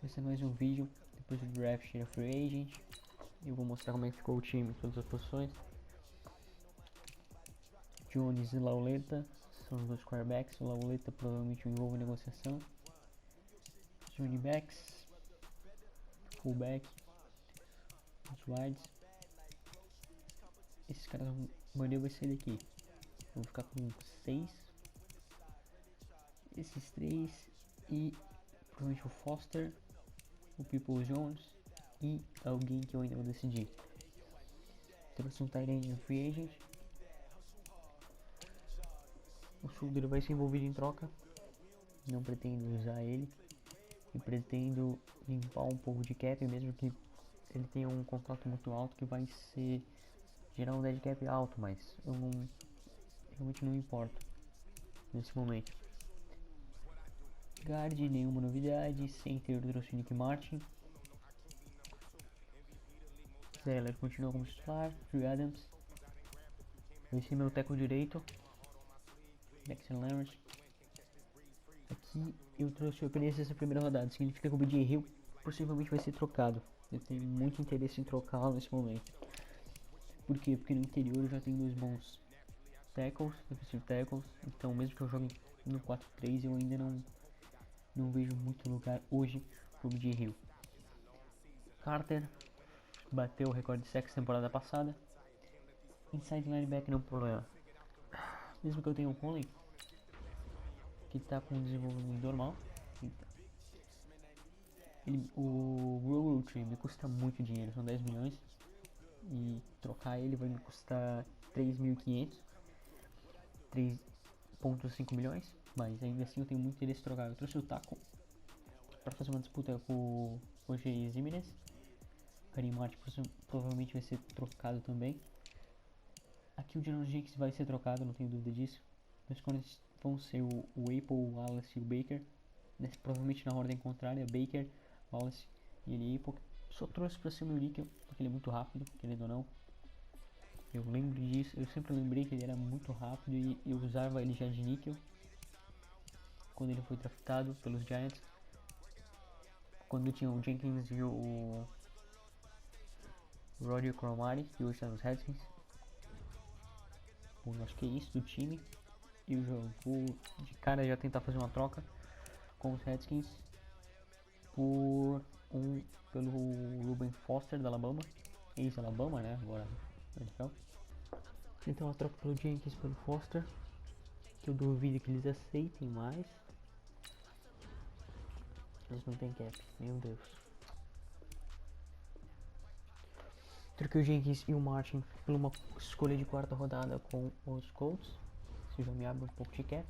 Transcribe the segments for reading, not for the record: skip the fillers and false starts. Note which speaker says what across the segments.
Speaker 1: Vai ser mais um vídeo depois do draft da Free Agent. Eu vou mostrar como é que ficou o time em todas as posições. Jones e Lauleta são os dois quarterbacks. O Lauleta provavelmente envolve em negociação. Os running backs, fullback, os wides. Esses caras, o maneiro vai ser daqui. Vou ficar com 6. Esses 3 e provavelmente o Foster, o People Jones e alguém que eu ainda vou decidir. Trouxe um tight end no free agent. O Shoulder vai ser envolvido em troca. Não pretendo usar ele. E pretendo limpar um pouco de cap, mesmo que ele tenha um contrato muito alto que vai ser gerar um dead cap alto, mas eu realmente não me importo nesse momento. Guard, nenhuma novidade. Center, eu trouxe o Nick Martin. Zeller continua como titular. Drew Adams vai ser meu tackle direito. Dexter Lawrence. Aqui eu trouxe o Pereira essa primeira rodada. Significa que o BJ Hill possivelmente vai ser trocado. Eu tenho muito interesse em trocá-lo nesse momento. Por quê? Porque no interior eu já tenho dois bons tackles, defensive tackles. Então mesmo que eu jogue no 4-3, eu ainda não vejo muito lugar hoje pro BJ Hill. Carter bateu o recorde de sacks temporada passada. Inside linebacker não é um problema. Mesmo que eu tenha um Conley que tá com desenvolvimento normal. O Roll Tree me custa muito dinheiro, são 10 milhões. E trocar ele vai me custar 3.500, 3,5 milhões. Mas ainda assim eu tenho muito interesse em trocar. Eu trouxe o Taco para fazer uma disputa com o G. Zimenez. Karim Martin provavelmente vai ser trocado também. Aqui o Jalen Jakes vai ser trocado, não tenho dúvida disso. Meus cones vão ser o Apple, o Wallace e o Baker. Provavelmente na ordem contrária, Baker, Wallace e ele Apple. Só trouxe para ser o meu níquel, porque ele é muito rápido, querendo ou não. Eu lembro disso, eu sempre lembrei que ele era muito rápido e eu usava ele já de níquel quando ele foi draftado pelos Giants. Quando tinha o Jenkins e o Roddy Cromari, que hoje está nos Redskins. Bom, acho que é isso do time. Eu já vou de cara já tentar fazer uma troca com os Redskins pelo Ruben Foster da Alabama, ex-Alabama, né? Agora então a troca pelo Jenkins pelo Foster, que eu duvido que eles aceitem mais. Eles não tem cap, meu Deus. Troquei o Jenkins e o Martin por uma escolha de quarta rodada com os Colts. Isso já me abre um pouco de cap.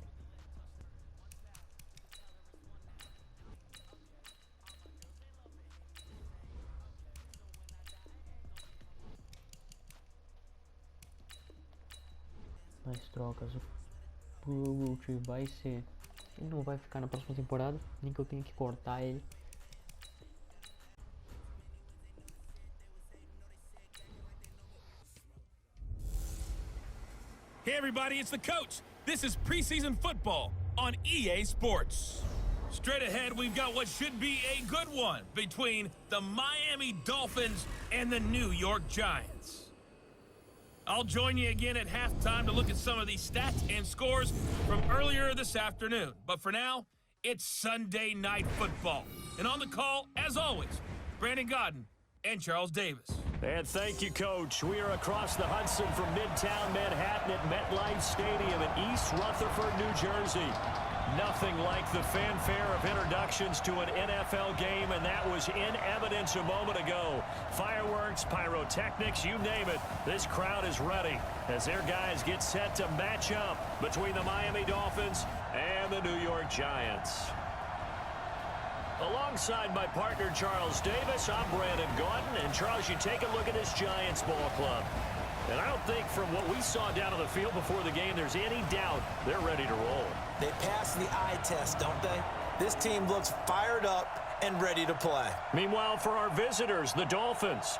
Speaker 1: Mais trocas. O Roach vai ser... Ele não vai ficar na próxima temporada, nem que eu tenha que cortar ele.
Speaker 2: Hey everybody, it's the coach. This is preseason football on EA Sports. Straight ahead, we've got what should be a good one between the Miami Dolphins and the New York Giants. I'll join you again at halftime to look at some of these stats and scores from earlier this afternoon. But for now, it's Sunday Night Football. And on the call, as always, Brandon Godden and Charles Davis.
Speaker 3: And thank you, Coach. We are across the Hudson from Midtown Manhattan at MetLife Stadium in East Rutherford, New Jersey. Nothing like the fanfare of introductions to an NFL game, and that was in evidence a moment ago. Fireworks, pyrotechnics, you name it. This crowd is ready as their guys get set to match up between the Miami Dolphins and the New York Giants. Alongside my partner, Charles Davis, I'm Brandon Godden. And, Charles, you take a look at this Giants ball club. And I don't think from what we saw down on the field before the game, there's any doubt they're ready to roll.
Speaker 4: They pass the eye test, don't they? This team looks fired up and ready to play.
Speaker 3: Meanwhile, for our visitors, the Dolphins,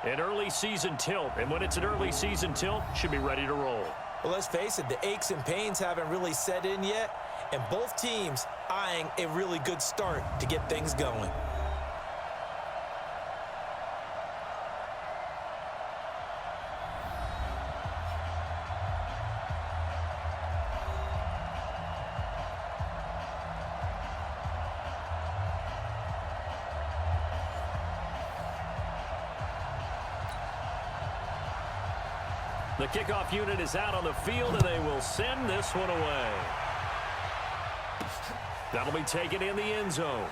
Speaker 3: an early season tilt. And when it's an early season tilt, should be ready to roll.
Speaker 4: Well, let's face it, the aches and pains haven't really set in yet. And both teams eyeing a really good start to get things going.
Speaker 3: The kickoff unit is out on the field, and they will send this one away. That'll be taken in the end zone.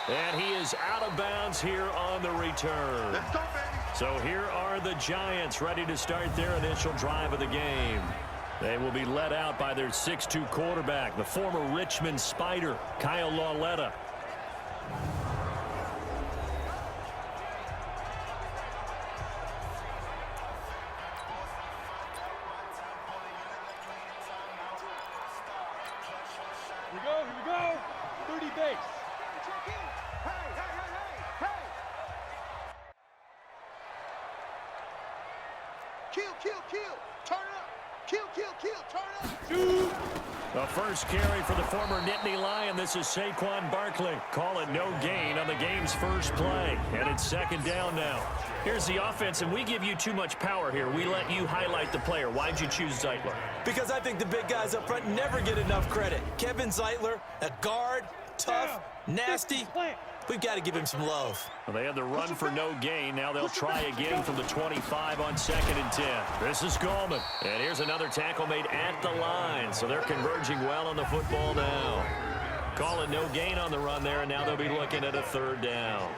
Speaker 3: And he is out of bounds here on the return.
Speaker 5: Let's go, baby.
Speaker 3: So here are the Giants ready to start their initial drive of the game. They will be led out by their 6'2 quarterback, the former Richmond Spider, Kyle Lauletta.
Speaker 5: Here we go. 30 base. Kill. Turn up. Kill. Turn up. Shoot.
Speaker 3: The first carry for the former Nittany Lion. This is Saquon Barkley. Call it no gain on the game's first play. And it's second down now. Here's the offense, and we give you too much power here. We let you highlight the player. Why'd you choose Zeitler?
Speaker 4: Because I think the big guys up front never get enough credit. Kevin Zeitler, a guard, tough, nasty. We've got to give him some love.
Speaker 3: Well, they had the run for no gain. Now they'll try again from the 25 on 2nd and 10. This is Gallman. And here's another tackle made at the line. So they're converging well on the football now. Calling no gain on the run there, and now they'll be looking at a 3rd down.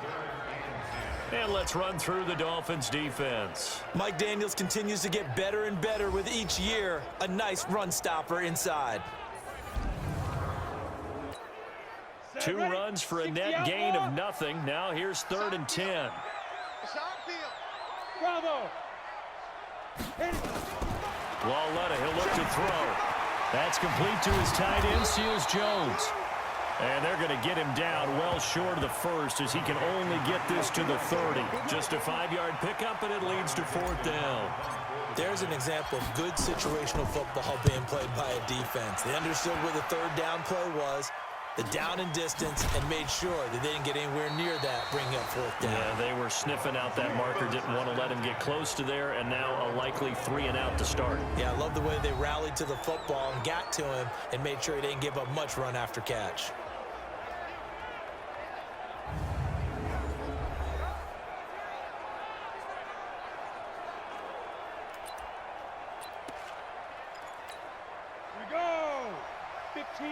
Speaker 3: And let's run through the Dolphins' defense.
Speaker 4: Mike Daniels continues to get better and better with each year. A nice run stopper inside.
Speaker 3: 2 runs for a net gain of nothing. Now here's 3rd and 10.
Speaker 5: Bravo.
Speaker 3: Lauletta, he'll look to throw. That's complete to his tight end, Seals Jones. And they're going to get him down well short of the first as he can only get this to the 30. Just a 5-yard pickup, and it leads to 4th down.
Speaker 4: There's an example of good situational football being played by a defense. They understood where the 3rd down play was, the down and distance, and made sure that they didn't get anywhere near that, bringing up 4th down.
Speaker 3: Yeah, they were sniffing out that marker, didn't want to let him get close to there, and now a likely 3 and out to start.
Speaker 4: Yeah, I love the way they rallied to the football and got to him and made sure he didn't give up much run after catch.
Speaker 5: Here we go. 15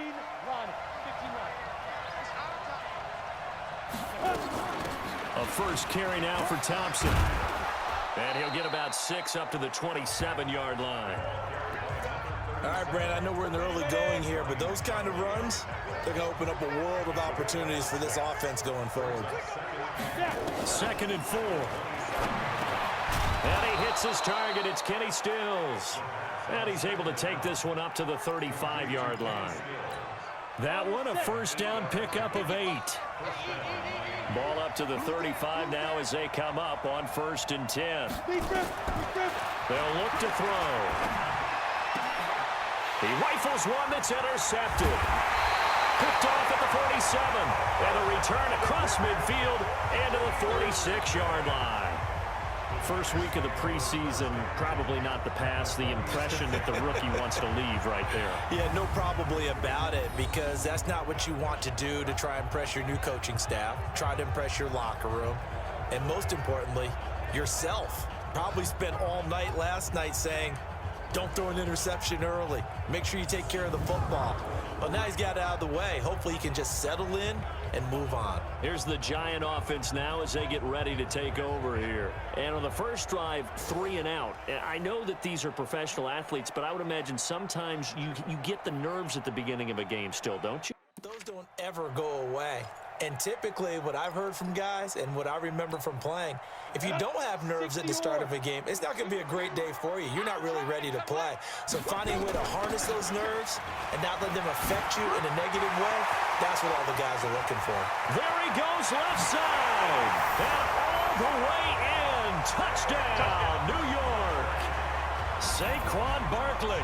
Speaker 5: run.
Speaker 3: A first carry now for Thompson. And he'll get about 6 up to the 27-yard line.
Speaker 4: All right, Brand, I know we're in the early going here, but those kind of runs, they're going to open up a world of opportunities for this offense going forward.
Speaker 3: 2nd and 4. And he hits his target. It's Kenny Stills. And he's able to take this one up to the 35-yard line. That one, a first down pickup of 8. Ball up to the 35 now as they come up on 1st and 10. They'll look to throw. He rifles one that's intercepted. Picked off at the 47. And a return across midfield and to the 46-yard line. First week of the preseason, probably not the pass, the impression that the rookie wants to leave right there.
Speaker 4: Yeah, no probably about it, because that's not what you want to do to try and impress your new coaching staff, try to impress your locker room, and most importantly, yourself. Probably spent all night last night saying, don't throw an interception early. Make sure you take care of the football. Well, now he's got it out of the way. Hopefully he can just settle in and move on.
Speaker 3: Here's the Giant offense now as they get ready to take over here. And on the first drive, 3 and out. I know that these are professional athletes, but I would imagine sometimes you get the nerves at the beginning of a game still, don't you?
Speaker 4: Those don't ever go away. And typically what I've heard from guys and what I remember from playing, if you don't have nerves at the start of a game, it's not going to be a great day for you. You're not really ready to play. So finding a way to harness those nerves and not let them affect you in a negative way, that's what all the guys are looking for.
Speaker 3: There he goes left side. And all the way in. Touchdown, New York. Saquon Barkley.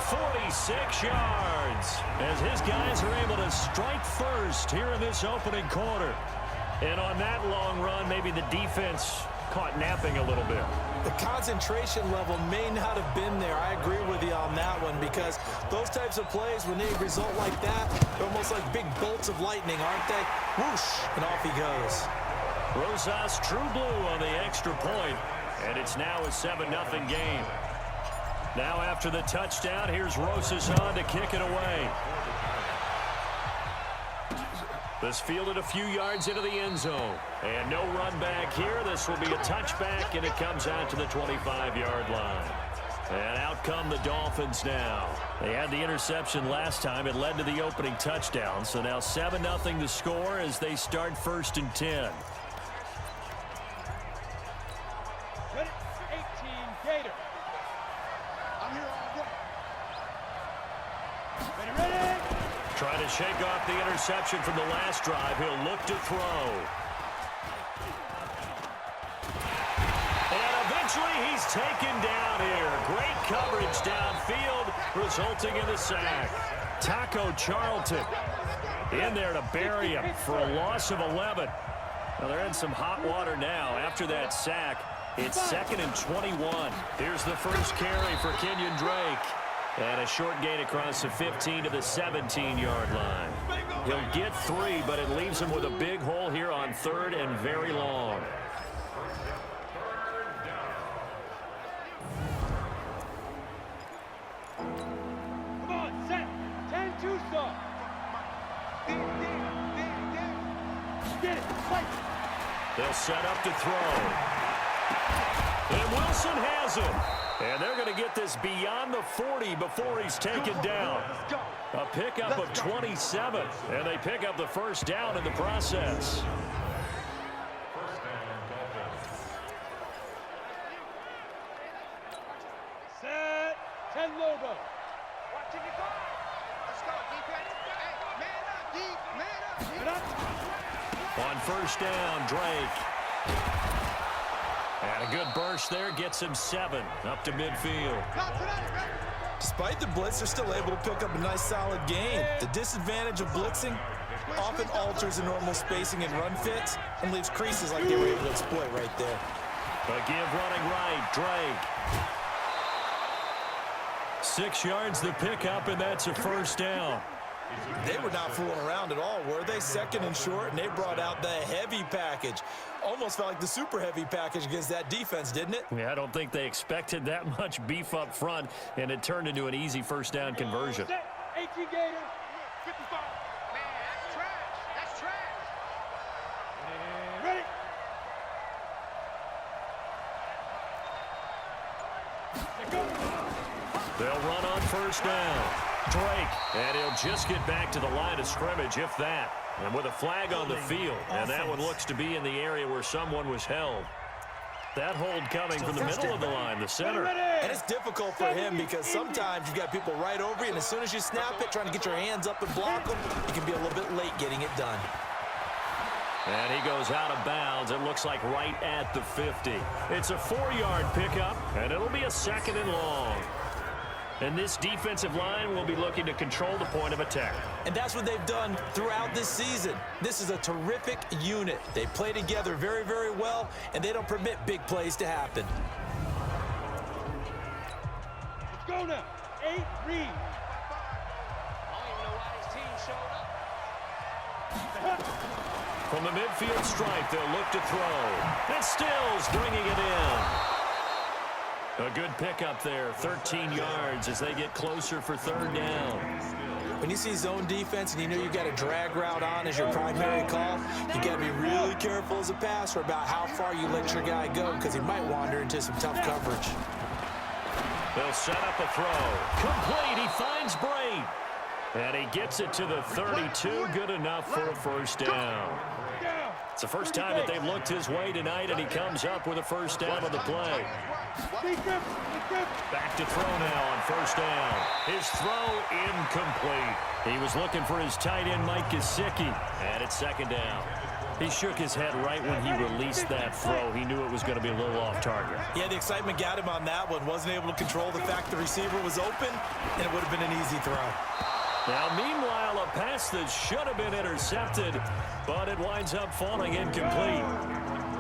Speaker 3: 46 yards as his guys are able to strike first here in this opening quarter. And on that long run, maybe the defense caught napping a little bit.
Speaker 4: The concentration level may not have been there. I agree with you on that one, because those types of plays, when they result like that, they're almost like big bolts of lightning, aren't they? Whoosh, and off he goes.
Speaker 3: Rosas True Blue on the extra point. And it's now a 7-0 game. Now after the touchdown, here's Rosas on to kick it away. This fielded a few yards into the end zone. And no run back here. This will be a touchback, and it comes out to the 25-yard line. And out come the Dolphins now. They had the interception last time. It led to the opening touchdown. So now 7-0 to score as they start 1st and 10.
Speaker 5: Ready? 18, Gator. I'm here all day. Ready?
Speaker 3: Trying to shake off the interception from the last drive. He'll look to throw. And eventually he's taken down here. Great coverage downfield, resulting in the sack. Taco Charlton in there to bury him for a loss of 11. Well, they're in some hot water now after that sack. It's 2nd and 21. Here's the first carry for Kenyon Drake. And a short gain across the 15 to the 17-yard line. He'll get 3, but it leaves him with a big hole here on 3rd and very long.
Speaker 5: Come on, set. 10-2 stop. Get it. Fight.
Speaker 3: They'll set up to throw. And Wilson has him. And they're going to get this beyond the 40 before he's taken down. A pickup of 27. And they pick up the first down in the process.
Speaker 5: Set. 10 logo.
Speaker 6: Watching the ball. Let's go, defense. Hey, man up, deep, man up.
Speaker 5: Get up.
Speaker 3: On first down, Drake. And a good burst there gets him 7 up to midfield.
Speaker 4: Despite the blitz, they're still able to pick up a nice solid gain. The disadvantage of blitzing often alters the normal spacing and run fits and leaves creases like they were able to exploit right there.
Speaker 3: A give running right, Drake. 6 yards the pickup, and that's a first down.
Speaker 4: They were not fooling around at all, were they? 2nd and short, and they brought out the heavy package. Almost felt like the super heavy package against that defense, didn't it?
Speaker 3: Yeah, I don't think they expected that much beef up front, and it turned into an easy first down conversion.
Speaker 5: 18 Gator.
Speaker 6: 55. Man, that's trash. That's trash.
Speaker 5: Ready. Go.
Speaker 3: They'll run on first down. Drake, and he'll just get back to the line of scrimmage, if that. And with a flag on the field, and that one looks to be in the area where someone was held. That hold coming from the middle of the line, the center.
Speaker 4: And it's difficult for him because sometimes you've got people right over you, and as soon as you snap it, trying to get your hands up and block them, you can be a little bit late getting it done.
Speaker 3: And he goes out of bounds. It looks like right at the 50. It's a 4-yard pickup, and it'll be a 2nd and long. And this defensive line will be looking to control the point of attack.
Speaker 4: And that's what they've done throughout this season. This is a terrific unit. They play together very, very well, and they don't permit big plays to happen.
Speaker 5: Let's go now. 8 Reed.
Speaker 6: I don't even know why this team showed up.
Speaker 3: From the midfield stripe, they'll look to throw. And Stills bringing it in. A good pickup there, 13 yards as they get closer for 3rd down.
Speaker 4: When you see zone defense and you know you've got a drag route on as your primary call, you got to be really careful as a passer about how far you let your guy go because he might wander into some tough coverage.
Speaker 3: They'll set up a throw. Complete, he finds Braid. And he gets it to the 32, good enough for a first down. It's the first time that they've looked his way tonight, and he comes up with a first down on the play. Back to throw now on first down. His throw incomplete. He was looking for his tight end, Mike Gesicki, and it's 2nd down. He shook his head right when he released that throw. He knew it was going to be a little off target.
Speaker 4: Yeah, the excitement got him on that one. Wasn't able to control the fact the receiver was open, and it would have been an easy throw.
Speaker 3: Now, meanwhile, a pass that should have been intercepted, but it winds up falling incomplete.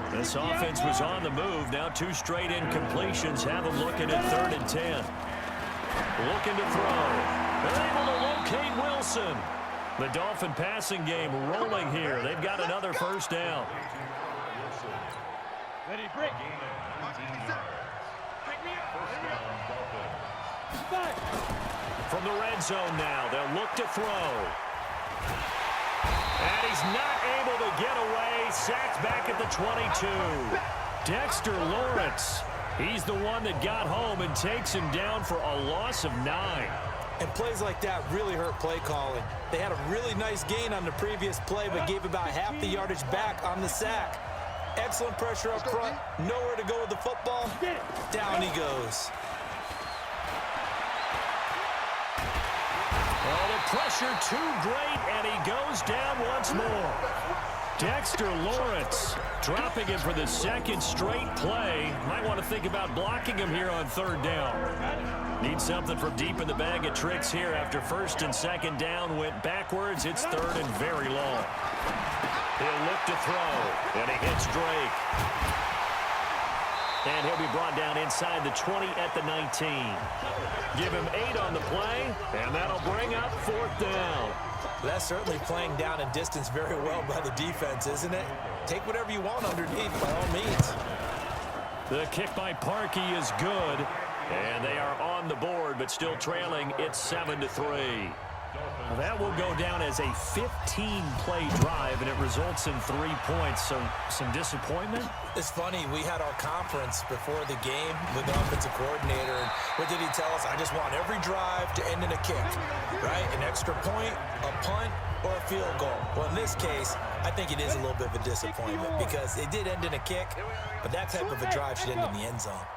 Speaker 3: This offense was on the move. Now 2 straight incompletions have them looking at 3rd and 10. Looking to throw. They're able to locate Wilson. The Dolphin passing game rolling here. They've got another first down.
Speaker 5: Ready, break.
Speaker 3: From the red zone now, they'll look to throw. And he's not able to get away. Sacked back at the 22. Dexter Lawrence. He's the one that got home and takes him down for a loss of 9.
Speaker 4: And plays like that really hurt play calling. They had a really nice gain on the previous play, but gave about half the yardage back on the sack. Excellent pressure up front. Nowhere to go with the football. Down he goes.
Speaker 3: Well, the pressure too great, and he goes down once more. Dexter Lawrence dropping him for the second straight play. Might want to think about blocking him here on third down. Need something from deep in the bag of tricks here after first and second down went backwards. It's third and very long. He'll look to throw, and he hits Drake. And he'll be brought down inside the 20 at the 19. Give him 8 on the play, and that'll bring up fourth down.
Speaker 4: That's certainly playing down and distance very well by the defense, isn't it? Take whatever you want underneath, by all means.
Speaker 3: The kick by Parkey is good, and they are on the board, but still trailing. It's 7-3. Well, that will go down as a 15-play drive, and it results in 3 points. So some disappointment.
Speaker 4: It's funny, we had our conference before the game with the offensive coordinator, and what did he tell us? I just want every drive to end in a kick, right? An extra point, a punt, or a field goal. Well, in this case, I think it is a little bit of a disappointment because it did end in a kick, but that type of a drive should end in the end zone.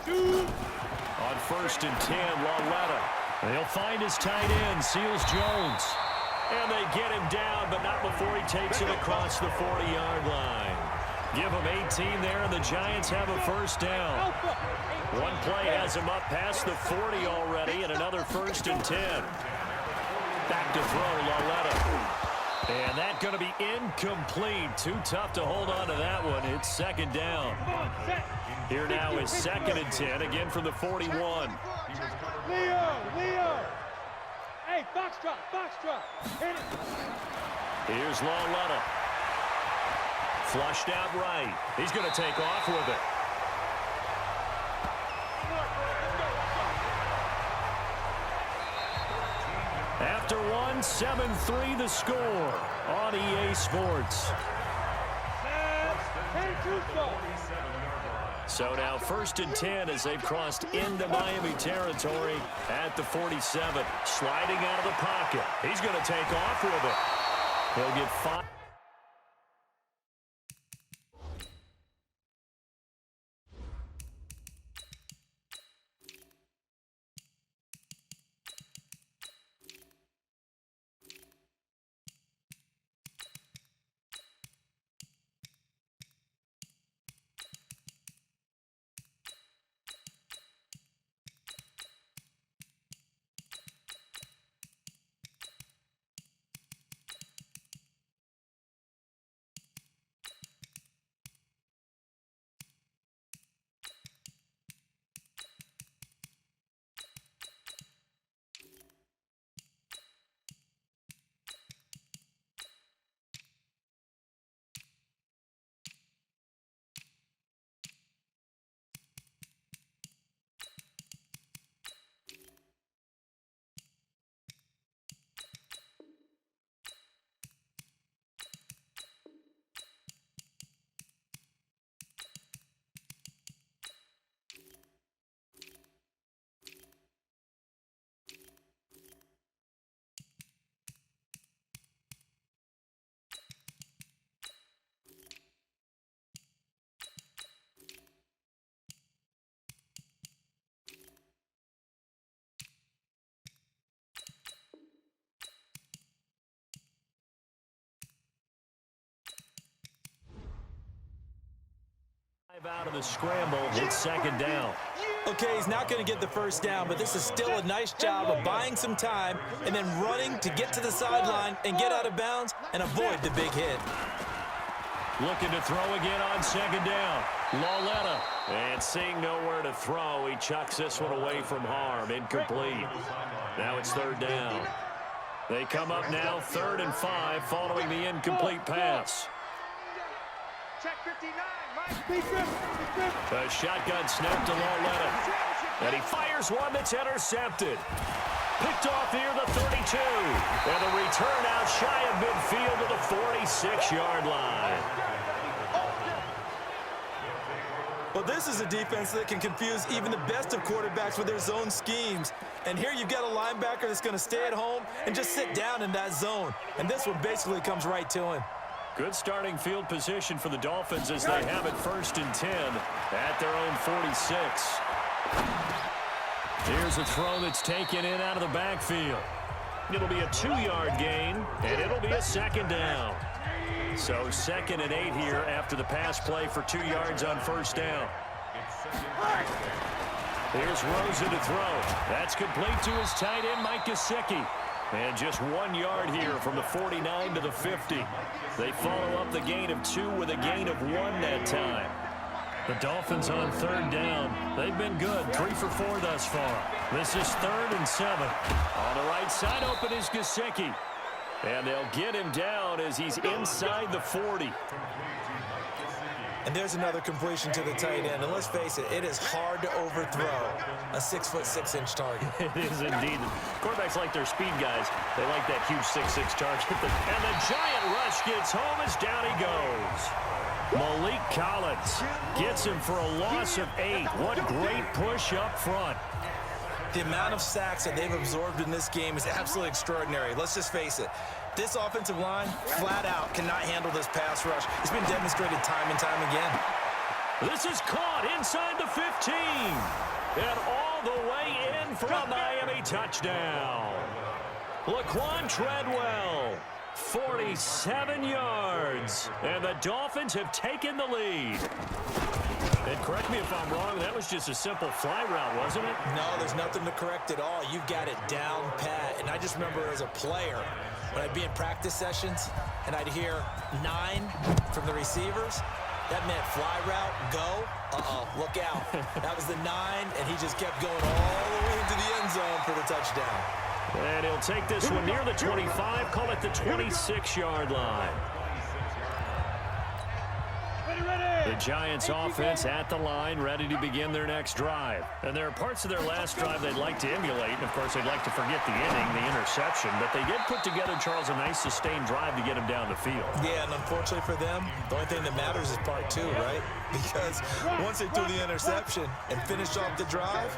Speaker 3: On first and 10, Lauletta. They'll find his tight end, Seals Jones. And they get him down, but not before he takes it across the 40-yard line. Give him 18 there, and the Giants have a first down. One play has him up past the 40 already, and another first and 10. Back to throw, Lauletta. And that's going to be incomplete. Too tough to hold on to that one. It's second down. Here now is second and 10, again from the 41.
Speaker 5: Leo! Hey, foxtrot! Hit it!
Speaker 3: Here's Lauletta. Flushed out right. He's going to take off with it. After one, 7-3 the score on EA Sports. So now first and 10 as they've crossed into Miami territory at the 47. Sliding out of the pocket. He's going to take off with it. He'll get 5. Out of the scramble, it's second down.
Speaker 4: Okay, he's not going to get the first down, but this is still a nice job of buying some time and then running to get to the sideline and get out of bounds and avoid the big hit.
Speaker 3: Looking to throw again on second down. Lauletta. And seeing nowhere to throw, he chucks this one away from harm. Incomplete. Now it's third down. They come up now 3rd and 5 following the incomplete pass.
Speaker 6: Check 59, Mike.
Speaker 3: The shotgun snap to Lauletta. And he fires one that's intercepted. Picked off near the 32. And the return out shy of midfield to the 46-yard line.
Speaker 4: Well, this is a defense that can confuse even the best of quarterbacks with their zone schemes. And here you've got a linebacker that's going to stay at home and just sit down in that zone. And this one basically comes right to him.
Speaker 3: Good starting field position for the Dolphins as they have it 1st and 10 at their own 46. Here's a throw that's taken in out of the backfield. It'll be a 2-yard gain, and it'll be a 2nd down. So 2nd and 8 here after the pass play for 2 yards on 1st down. Here's Rosa to throw. That's complete to his tight end, Mike Gesicki. And just 1 yard here from the 49 to the 50. They follow up the gain of 2 with a gain of 1 that time. The Dolphins on 3rd down. They've been good, 3 for 4 thus far. This is 3rd and 7. On the right side open is Gesicki. And they'll get him down as he's inside the 40.
Speaker 4: And there's another completion to the tight end. And let's face it, it is hard to overthrow a 6'6" target.
Speaker 3: It is indeed. Quarterbacks like their speed guys. They like that huge 6'6" target. And the giant rush gets home as down he goes. Malik Collins gets him for a loss of 8. What great push up front.
Speaker 4: The amount of sacks that they've absorbed in this game is absolutely extraordinary. Let's just face it. This offensive line, flat out, cannot handle this pass rush. It's been demonstrated time and time again.
Speaker 3: This is caught inside the 15. And all the way in for a Miami touchdown. Laquan Treadwell, 47 yards. And the Dolphins have taken the lead. And correct me if I'm wrong, that was just a simple fly route, wasn't it?
Speaker 4: No, there's nothing to correct at all. You've got it down pat. And I just remember as a player, when I'd be in practice sessions and I'd hear 9 from the receivers, that meant fly route, go, look out. That was the 9, and he just kept going all the way into the end zone for the touchdown.
Speaker 3: And he'll take this one near the 25, call it the 26-yard line. The Giants offense at the line, ready to begin their next drive. And there are parts of their last drive they'd like to emulate. And, of course, they'd like to forget the inning, the interception. But they did put together, Charles, a nice sustained drive to get him down the field.
Speaker 4: Yeah, and unfortunately for them, the only thing that matters is part 2, right? Because once they threw the interception and finished off the drive,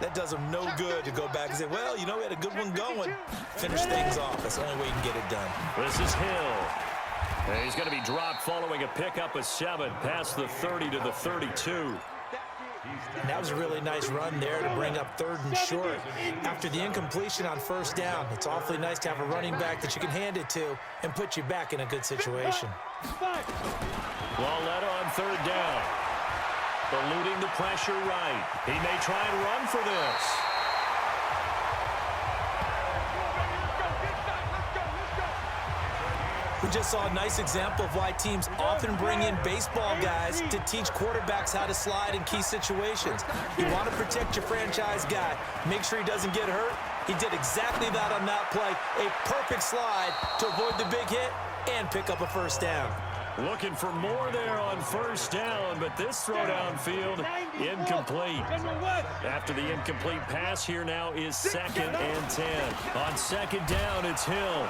Speaker 4: that does them no good to go back and say, well, you know, we had a good one going. Finish things off. That's the only way you can get it done.
Speaker 3: This is Hill. And he's going to be dropped following a pickup of 7 past the 30 to the 32.
Speaker 4: And that was a really nice run there to bring up 3rd and short. After the incompletion on 1st down, it's awfully nice to have a running back that you can hand it to and put you back in a good situation.
Speaker 3: Lauletta on 3rd down. Eluding the pressure right. He may try and run for this.
Speaker 4: We just saw a nice example of why teams often bring in baseball guys to teach quarterbacks how to slide in key situations. You want to protect your franchise guy. Make sure he doesn't get hurt. He did exactly that on that play. A perfect slide to avoid the big hit and pick up a 1st down.
Speaker 3: Looking for more there on 1st down, but this throw downfield incomplete. After the incomplete pass, here now is 2nd and 10. On 2nd down, it's Hill.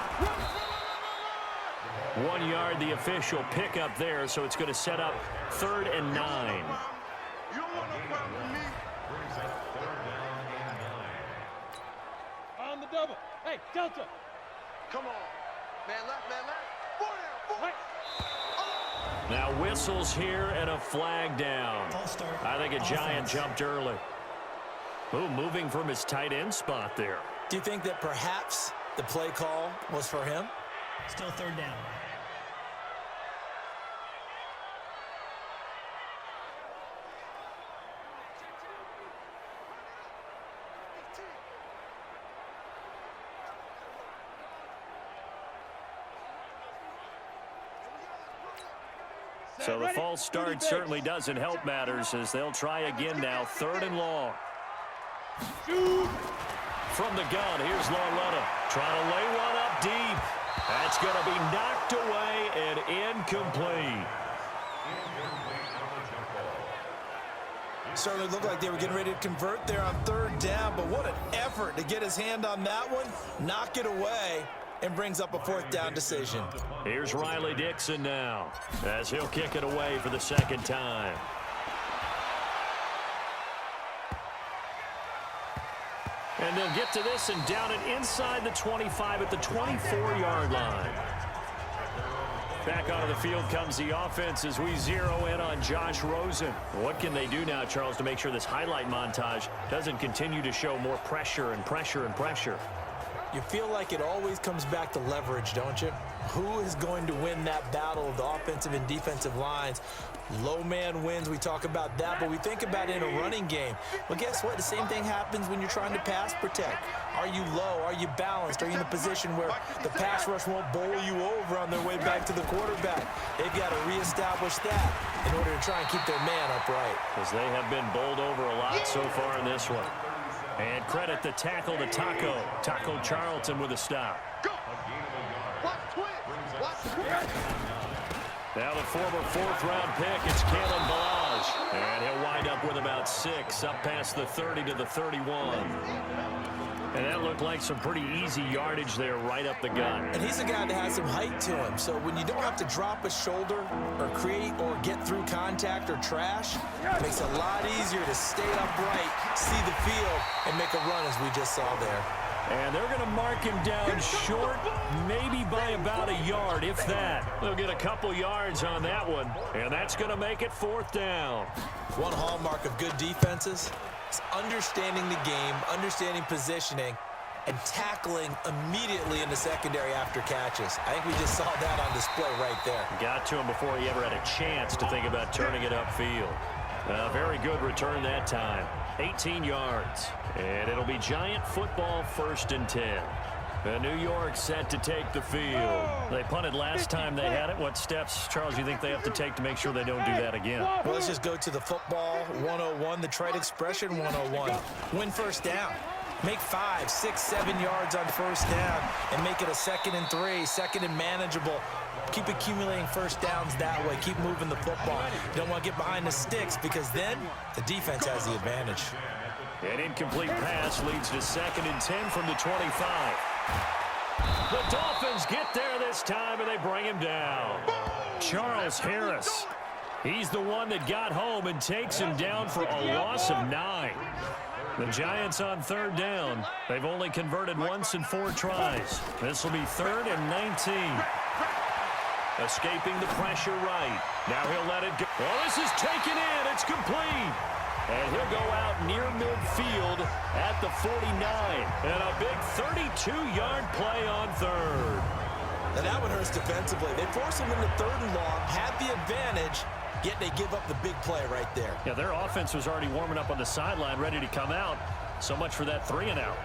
Speaker 3: 1 yard, the official pickup there, so it's going to set up 3rd and 9.
Speaker 5: On the double. Hey, Delta.
Speaker 6: Come on. Man left, man left. 4 down, 4.
Speaker 3: Now whistles here and a flag down. I think a Giant jumped early. Ooh, moving from his tight end spot there.
Speaker 4: Do you think that perhaps the play call was for him?
Speaker 7: Still 3rd down.
Speaker 3: So the false start certainly doesn't help matters as they'll try again now. 3rd and long. from the gun. Here's Lauletta trying to lay one up deep. That's going to be knocked away and incomplete.
Speaker 4: Certainly looked like they were getting ready to convert there on third down, but what an effort to get his hand on that one, knock it away, and brings up a fourth down decision.
Speaker 3: Here's Riley Dixon now, as he'll kick it away for the second time. And they'll get to this and down it inside the 25 at the 24-yard line. Back onto the field comes the offense as we zero in on Josh Rosen. What can they do now, Charles, to make sure this highlight montage doesn't continue to show more pressure and pressure and pressure?
Speaker 4: You feel like it always comes back to leverage, don't you? Who is going to win that battle of the offensive and defensive lines? Low man wins. We talk about that, but we think about it in a running game. Well, guess what? The same thing happens when you're trying to pass protect. Are you low? Are you balanced? Are you in a position where the pass rush won't bowl you over on their way back to the quarterback? They've got to reestablish that in order to try and keep their man upright.
Speaker 3: Because they have been bowled over a lot so far in this one. And credit the tackle to Taco Charlton with a stop. Now the former fourth-round pick, it's Kalen Ballage. And he'll wind up with about 6, up past the 30 to the 31. And that looked like some pretty easy yardage there right up the gut.
Speaker 4: And he's a guy that has some height to him, so when you don't have to drop a shoulder or create or get through contact or trash, it makes it a lot easier to stay upright, see the field, and make a run as we just saw there.
Speaker 3: And they're going to mark him down short, maybe by about a yard, if that. They'll get a couple yards on that one, and that's going to make it fourth down.
Speaker 4: One hallmark of good defenses is understanding the game, understanding positioning, and tackling immediately in the secondary after catches. I think we just saw that on display right there.
Speaker 3: Got to him before he ever had a chance to think about turning it upfield. Very good return that time. 18 yards. And it'll be Giant football, 1st and 10. New York set to take the field. They punted last time they had it. What steps, Charles, you think they have to take to make sure they don't do that again?
Speaker 4: Well, let's just go to the football 101, the trite expression 101. Win first down. Make 5, 6, 7 yards on first down and make it a 2nd and 3, 2nd and manageable. Keep accumulating first downs that way. Keep moving the football. You don't want to get behind the sticks because then the defense has the advantage.
Speaker 3: An incomplete pass leads to 2nd and 10 from the 25. The Dolphins get there this time, and they bring him down. Charles Harris. He's the one that got home and takes him down for a loss of 9. The Giants on 3rd down. They've only converted once in 4 tries. This will be 3rd and 19. Escaping the pressure right. Now he'll let it go. Well, this is taken in. It's complete. And he'll go out near midfield at the 49. And a big 32-yard play on 3rd.
Speaker 4: And that one hurts defensively. They force him into 3rd and long, had the advantage, yet they give up the big play right there.
Speaker 3: Yeah, their offense was already warming up on the sideline, ready to come out. So much for that 3 and out.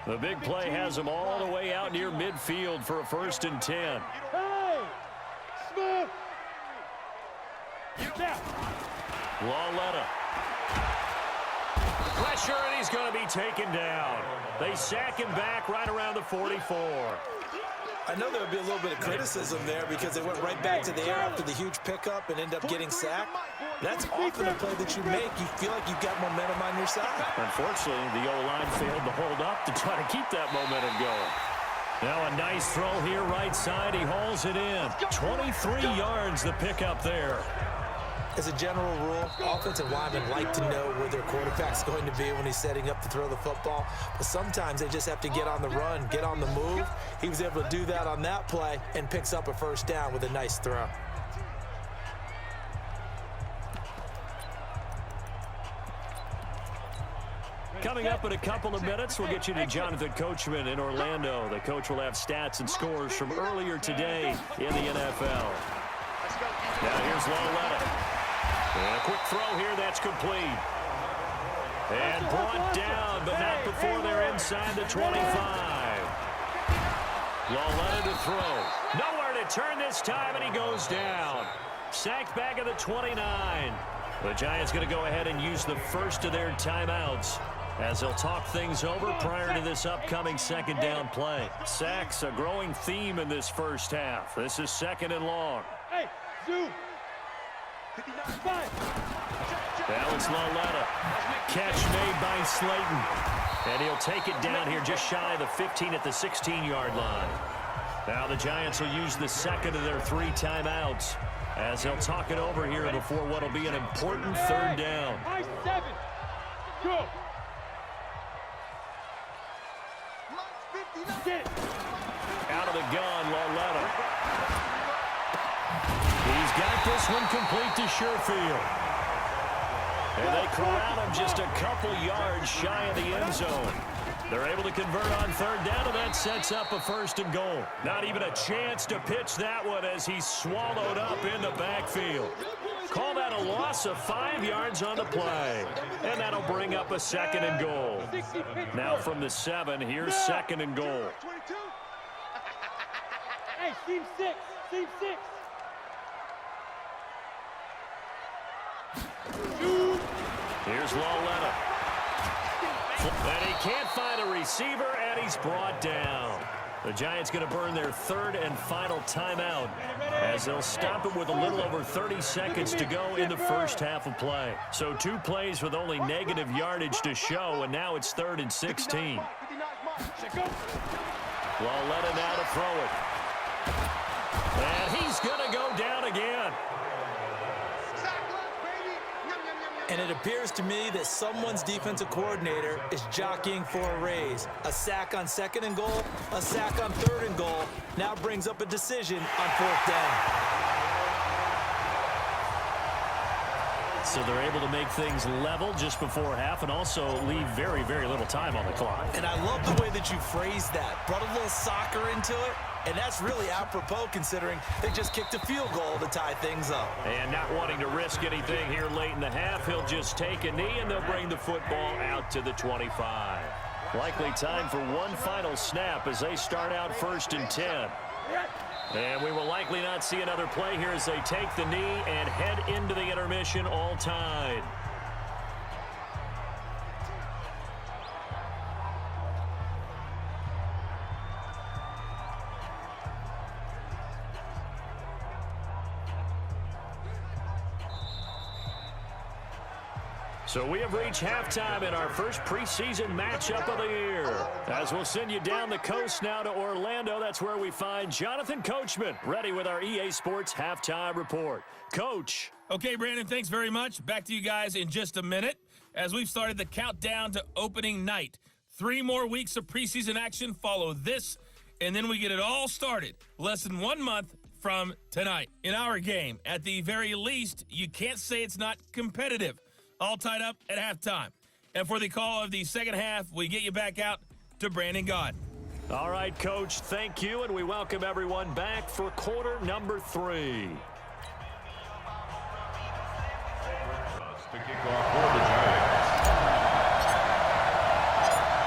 Speaker 3: The big play has them all the way out near midfield for a 1st and 10.
Speaker 5: Hey! Smith!
Speaker 3: Lauletta. Pressure, and he's going to be taken down. They sack him back right around the 44.
Speaker 4: I know there would be a little bit of criticism there because they went right back to the air after the huge pickup and end up getting sacked. That's often a play that you make. You feel like you've got momentum on your side.
Speaker 3: Unfortunately, the O-line failed to hold up to try to keep that momentum going. Now a nice throw here right side. He hauls it in. 23 yards the pickup there.
Speaker 4: As a general rule, offensive linemen like to know where their quarterback's going to be when he's setting up to throw the football. But sometimes they just have to get on the run, get on the move. He was able to do that on that play and picks up a 1st down with a nice throw.
Speaker 3: Coming up in a couple of minutes, we'll get you to Jonathan Coachman in Orlando. The coach will have stats and scores from earlier today in the NFL. Now here's Lauletta. And a quick throw here, that's complete. And brought down, but not before they're inside the 25. Lauletta to throw. Nowhere to turn this time, and he goes down. sacked back at the 29. The Giants going to go ahead and use the first of their timeouts as they'll talk things over prior to this upcoming second down play. Sacks, a growing theme in this first half. This is 2nd and long.
Speaker 5: Hey, zoom.
Speaker 3: Alex Laletta. Catch made by Slayton. And he'll take it down here just shy of the 15 at the 16-yard line. Now the Giants will use the second of their 3 timeouts as they'll talk it over here before what will be an important 3rd down.
Speaker 5: High 7. Go.
Speaker 3: Out of the gun, Laletta. He's got this one complete to Sherfield. And they corral him just a couple yards shy of the end zone. They're able to convert on 3rd down, and that sets up a 1st and goal. Not even a chance to pitch that one as he's swallowed up in the backfield. Call that a loss of 5 yards on the play. And that'll bring up a 2nd and goal. Now from the 7, here's 2nd and goal.
Speaker 5: Hey, team 6. Team 6.
Speaker 3: Here's Laletta. And he can't find a receiver, and he's brought down. The Giants going to burn their 3rd and final timeout as they'll stop it with a little over 30 seconds to go in the first half of play. So 2 plays with only negative yardage to show, and now it's 3rd and 16. Laletta now to throw it. And he's going to go down again.
Speaker 4: And it appears to me that someone's defensive coordinator is jockeying for a raise. A sack on 2nd and goal, a sack on 3rd and goal, now brings up a decision on 4th down.
Speaker 3: So they're able to make things level just before half and also leave very, very little time on the clock.
Speaker 4: And I love the way that you phrased that. Brought a little soccer into it. And that's really apropos considering they just kicked a field goal to tie things up.
Speaker 3: And not wanting to risk anything here late in the half, he'll just take a knee and they'll bring the football out to the 25. Likely time for one final snap as they start out 1st and 10. And we will likely not see another play here as they take the knee and head into the intermission all tied. So we have reached halftime in our first preseason matchup of the year. As we'll send you down the coast now to Orlando, that's where we find Jonathan Coachman, ready with our EA Sports Halftime Report. Coach.
Speaker 2: Okay, Brandon, thanks very much. Back to you guys in just a minute as we've started the countdown to opening night. 3 more weeks of preseason action follow this, and then we get it all started less than 1 month from tonight. In our game, at the very least, you can't say it's not competitive. All tied up at halftime. And for the call of the second half, we get you back out to Brandon Gaud.
Speaker 3: All right, Coach, thank you, and we welcome everyone back for quarter number 3.
Speaker 7: To kick off for the Giants.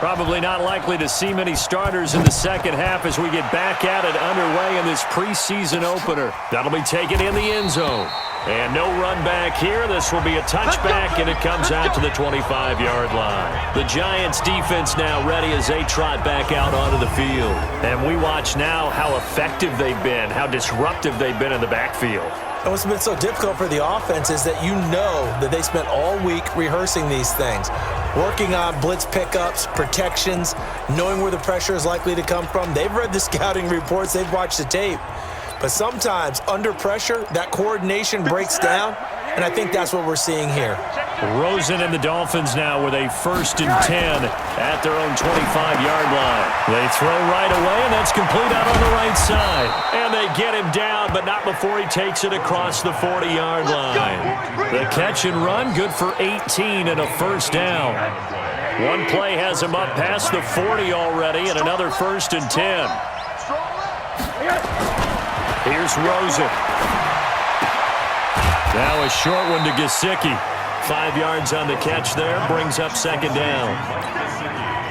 Speaker 3: Probably not likely to see many starters in the second half as we get back at it underway in this preseason opener. That'll be taken in the end zone. And no run back here. This will be a touchback, and it comes out to the 25-yard line. The Giants defense now ready as they trot back out onto the field. And we watch now how effective they've been, how disruptive they've been in the backfield.
Speaker 4: And what's been so difficult for the offense is that you know that they spent all week rehearsing these things, working on blitz pickups, protections, knowing where the pressure is likely to come from. They've read the scouting reports. They've watched the tape. But sometimes, under pressure, that coordination breaks down, and I think that's what we're seeing here.
Speaker 3: Rosen and the Dolphins now with a 1st and 10 at their own 25-yard line. They throw right away, and that's complete out on the right side. And they get him down, but not before he takes it across the 40-yard line. The catch and run, good for 18 and a 1st down. One play has him up past the 40 already, and another 1st and 10. Here's Rosen. Now a short one to Gesicki. 5 yards on the catch there. Brings up 2nd down.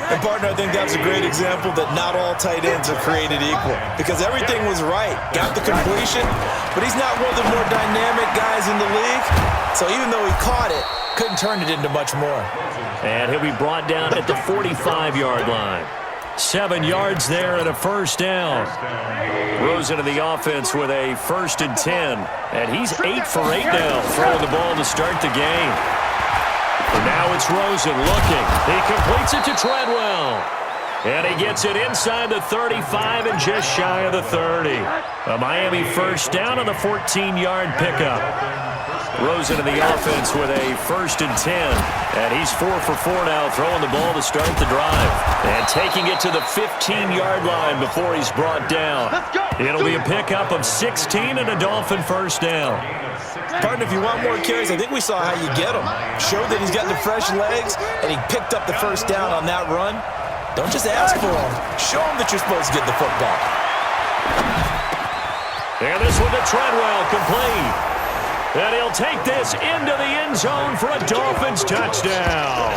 Speaker 4: And, partner, I think that's a great example that not all tight ends are created equal because everything was right. Got the completion, but he's not one of the more dynamic guys guys in the league. So even though he caught it, couldn't turn it into much more.
Speaker 3: And he'll be brought down at the 45-yard line. 7 yards there and a first down. Rosen to the offense with a 1st and 10. And he's 8 for 8 now, throwing the ball to start the game. And now it's Rosen looking. He completes it to Treadwell. And he gets it inside the 35 and just shy of the 30. A Miami first down on the 14-yard pickup. Rosen to the offense with a 1st and 10. And he's 4 for 4 now, throwing the ball to start the drive. And taking it to the 15-yard line before he's brought down. It'll be a pickup of 16 and a Dolphin first down.
Speaker 4: Partner, if you want more carries, I think we saw how you get him. Showed that he's got the fresh legs, and he picked up the first down on that run. Don't just ask for him. Show him that you're supposed to get the football.
Speaker 3: And this one to Treadwell, complete. And he'll take this into the end zone for a Dolphins touchdown.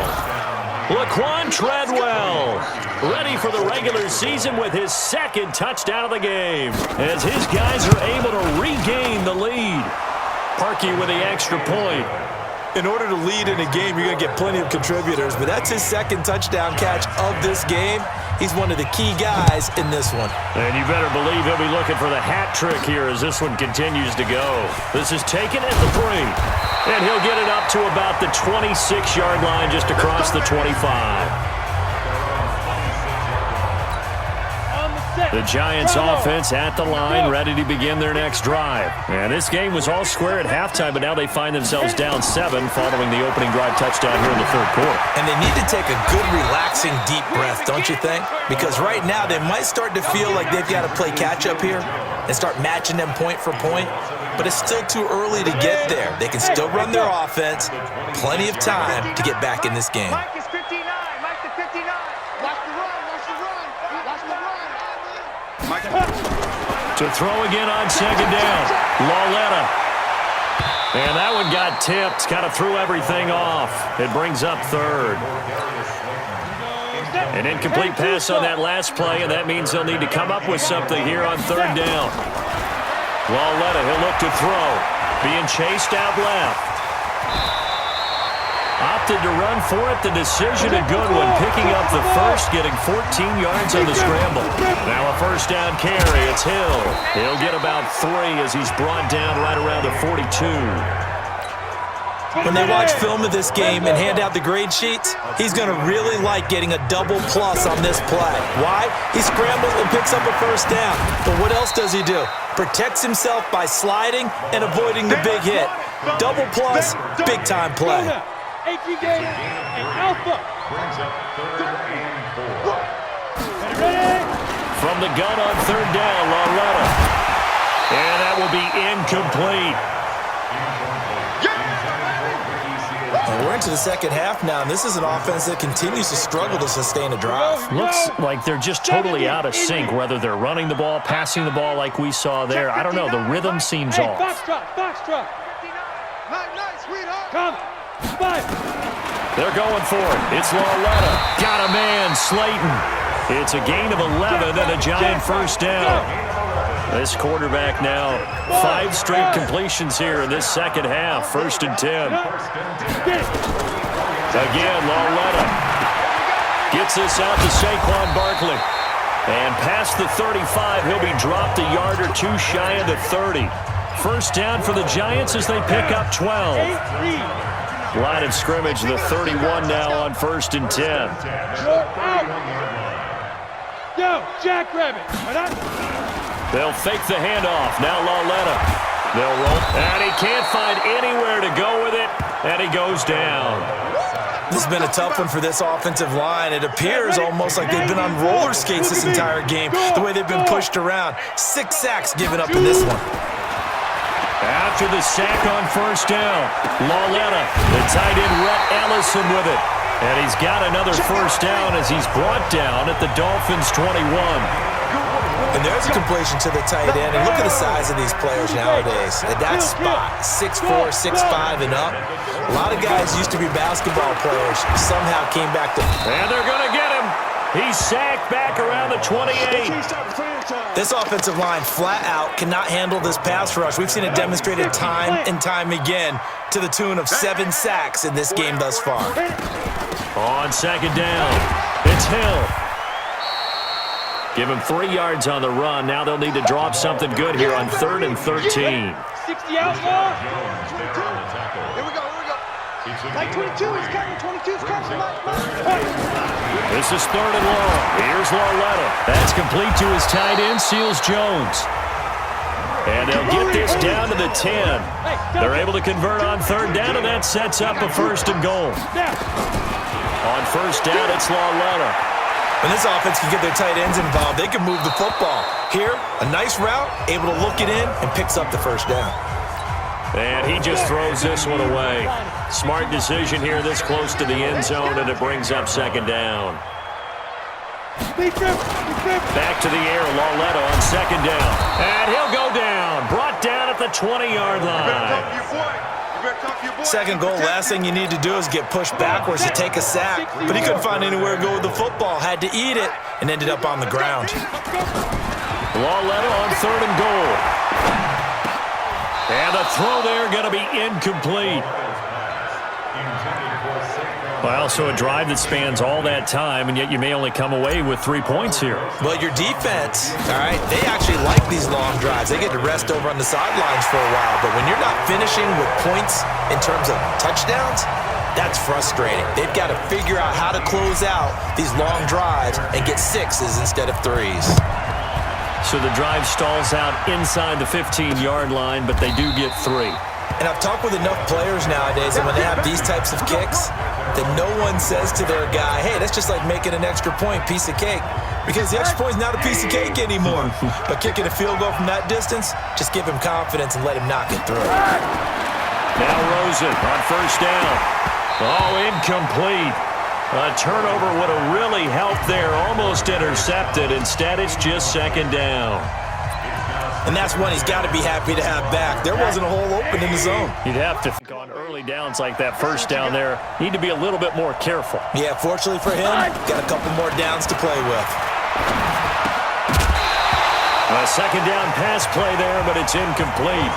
Speaker 3: Laquan Treadwell, ready for the regular season with his 2nd touchdown of the game, as his guys are able to regain the lead. Parkey with the extra point.
Speaker 4: In order to lead in a game, you're going to get plenty of contributors, but that's his 2nd touchdown catch of this game. He's one of the key guys in this one.
Speaker 3: And you better believe he'll be looking for the hat trick here as this one continues to go. This is taken at the 3. And he'll get it up to about the 26-yard line just across the 25. The Giants offense at the line, ready to begin their next drive. And this game was all square at halftime, but now they find themselves down 7 following the opening drive touchdown here in the 3rd quarter.
Speaker 4: And they need to take a good, relaxing, deep breath, don't you think? Because right now they might start to feel like they've got to play catch-up here and start matching them point for point. But it's still too early to get there. They can still run their offense. Plenty of time to get back in this game.
Speaker 6: Mike is 59. Mike the 59. Watch the run. Watch the run. Watch the run.
Speaker 3: To throw again on 2nd down. Lauletta. And that one got tipped. Kind of threw everything off. It brings up 3rd. An incomplete pass on that last play, and that means they'll need to come up with something here on 3rd down. Lauletta, he'll look to throw. Being chased out left. Opted to run for it. The decision a good one. Picking up the 1st, getting 14 yards on the scramble. Now a 1st down carry. It's Hill. He'll get about 3 as he's brought down right around the 42.
Speaker 4: When they watch film of this game and hand out the grade sheets, he's going to really like getting a double plus on this play. Why? He scrambles and picks up a 1st down. But what else does he do? Protects himself by sliding and avoiding the big hit. Double plus, big-time play.
Speaker 5: and Alpha.
Speaker 7: Brings up 3rd and 4.
Speaker 5: Ready?
Speaker 3: From the gun on 3rd down, Lauletta. And that will be incomplete.
Speaker 4: We're into the 2nd half now, and this is an offense that continues to struggle to sustain a drive.
Speaker 3: Looks like they're just totally out of sync, whether they're running the ball, passing the ball like we saw there. I don't know. The rhythm seems off.
Speaker 5: Foxtrot.
Speaker 6: Nice, sweetheart.
Speaker 5: Come. 5.
Speaker 3: They're going for it. It's Lauletta. Got a man, Slayton. It's a gain of 11 and a giant 1st down. This quarterback now, 5 straight completions here in this 2nd half. 1st and 10. Again, Lauletta gets this out to Saquon Barkley. And past the 35, he'll be dropped a yard or 2 shy of the 30. 1st down for the Giants as they pick up 12. Line of scrimmage, the 31 now on 1st and 10.
Speaker 5: Yo, Jackrabbit.
Speaker 3: They'll fake the handoff. Now Lauletta. They'll roll. And he can't find anywhere to go with it. And he goes down.
Speaker 4: This has been a tough one for this offensive line. It appears almost like they've been on roller skates this entire game, the way they've been pushed around. 6 sacks given up in this one.
Speaker 3: After the sack on 1st down, Lauletta, the tight end Rhett Ellison with it. And he's got another 1st down as he's brought down at the Dolphins' 21.
Speaker 4: And there's a completion to the tight end. And look at the size of these players nowadays. At that spot, 6'4", 6'5", and up. A lot of guys used to be basketball players. Somehow came back to...
Speaker 3: And they're going to get him. He's sacked back around the 28.
Speaker 4: This offensive line flat out cannot handle this pass rush. We've seen it demonstrated time and time again to the tune of 7 sacks in this game thus far.
Speaker 3: On second down, it's Hill. Give him 3 yards on the run. Now they'll need to drop something good here on 3rd and 13.
Speaker 5: 60 outlaw.
Speaker 6: Here we go. Like 22 is coming. 22 is coming.
Speaker 3: This is 3rd and long. Here's Lauletta. That's complete to his tight end, Seals Jones. And they'll get this down to the 10. They're able to convert on 3rd down, and that sets up a 1st and goal. On 1st down, it's Lauletta.
Speaker 4: When this offense can get their tight ends involved, they can move the football. Here, a nice route, able to look it in, and picks up the 1st down.
Speaker 3: And he just throws this one away. Smart decision here this close to the end zone, and it brings up 2nd down. Back to the air, Lauletta on 2nd down. And he'll go down. Brought down at the 20-yard line.
Speaker 4: 2nd goal, last thing you need to do is get pushed backwards to take a sack. But he couldn't find anywhere to go with the football, had to eat it, and ended up on the ground.
Speaker 3: Lauletta on 3rd and goal. And the throw there going to be incomplete. Well, so a drive that spans all that time, and yet you may only come away with 3 points here.
Speaker 4: Well, your defense, all right, they actually like these long drives. They get to rest over on the sidelines for a while. But when you're not finishing with points in terms of touchdowns, that's frustrating. They've got to figure out how to close out these long drives and get 6s instead of 3s.
Speaker 3: So the drive stalls out inside the 15-yard line, but they do get 3.
Speaker 4: And I've talked with enough players nowadays, and when they have these types of kicks, that no one says to their guy, hey, that's just like making an extra point, piece of cake. Because the extra point is not a piece of cake anymore. But kicking a field goal from that distance, just give him confidence and let him knock it through.
Speaker 3: Now Rosen on 1st down. Oh, incomplete. A turnover would have really helped there, almost intercepted. Instead, it's just 2nd down.
Speaker 4: And that's one he's got to be happy to have back. There wasn't a hole open in the zone.
Speaker 3: You'd have to think on early downs like that 1st down there, need to be a little bit more careful.
Speaker 4: Yeah, fortunately for him, got a couple more downs to play with.
Speaker 3: A 2nd down pass play there, but it's incomplete.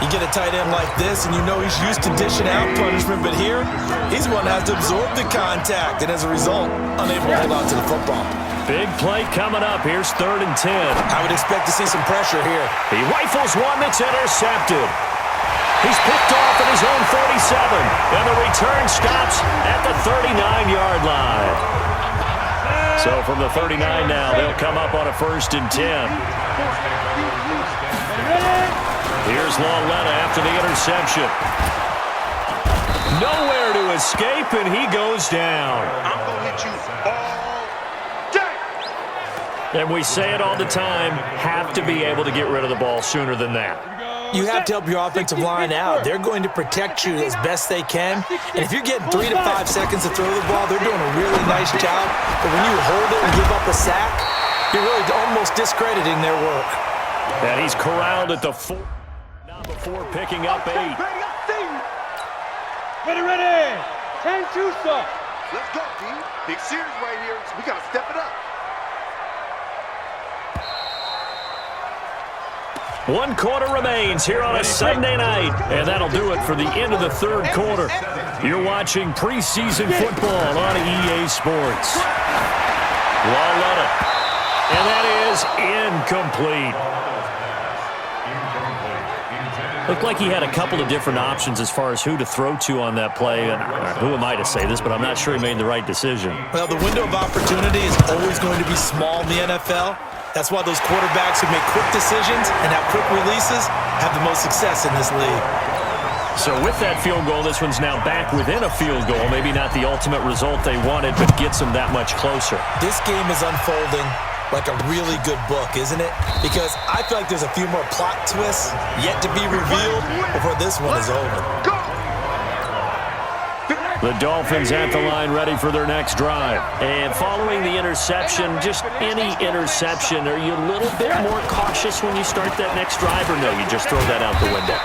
Speaker 4: You get a tight end like this, and you know he's used to dishing out punishment, but here, he's the one that has to absorb the contact, and as a result, unable to hold on to the football.
Speaker 3: Big play coming up. Here's 3rd and 10.
Speaker 4: I would expect to see some pressure here.
Speaker 3: He rifles one that's intercepted. He's picked off at his own 47, and the return stops at the 39-yard line. So from the 39 now, they'll come up on a 1st and 10. Here's Lauletta after the interception. Nowhere to escape, and he goes down.
Speaker 6: I'm going to hit you all day.
Speaker 3: And we say it all the time, have to be able to get rid of the ball sooner than that.
Speaker 4: You have to help your offensive line out. They're going to protect you as best they can. And if you're getting 3 to 5 seconds to throw the ball, they're doing a really nice job. But when you hold it and give up a sack, you're really almost discrediting their work.
Speaker 3: And he's corralled at the 4. Now before picking up 8.
Speaker 5: Ready. 10-2 stop.
Speaker 6: Let's go, D. Big series right here. So we got to step it up.
Speaker 3: 1 quarter remains here on a Sunday night, and that'll do it for the end of the 3rd quarter. You're watching preseason football on EA Sports. Lauletta, and that is incomplete. Looked like he had a couple of different options as far as who to throw to on that play. And who am I to say this, but I'm not sure he made the right decision.
Speaker 4: Well, the window of opportunity is always going to be small in the NFL. That's why those quarterbacks who make quick decisions and have quick releases have the most success in this league.
Speaker 3: So with that field goal, this one's now back within a field goal. Maybe not the ultimate result they wanted, but gets them that much closer.
Speaker 4: This game is unfolding like a really good book, isn't it? Because I feel like there's a few more plot twists yet to be revealed before this one is over.
Speaker 3: The Dolphins at the line ready for their next drive. And following the interception, just any interception, are you a little bit more cautious when you start that next drive, or no, you just throw that out the window?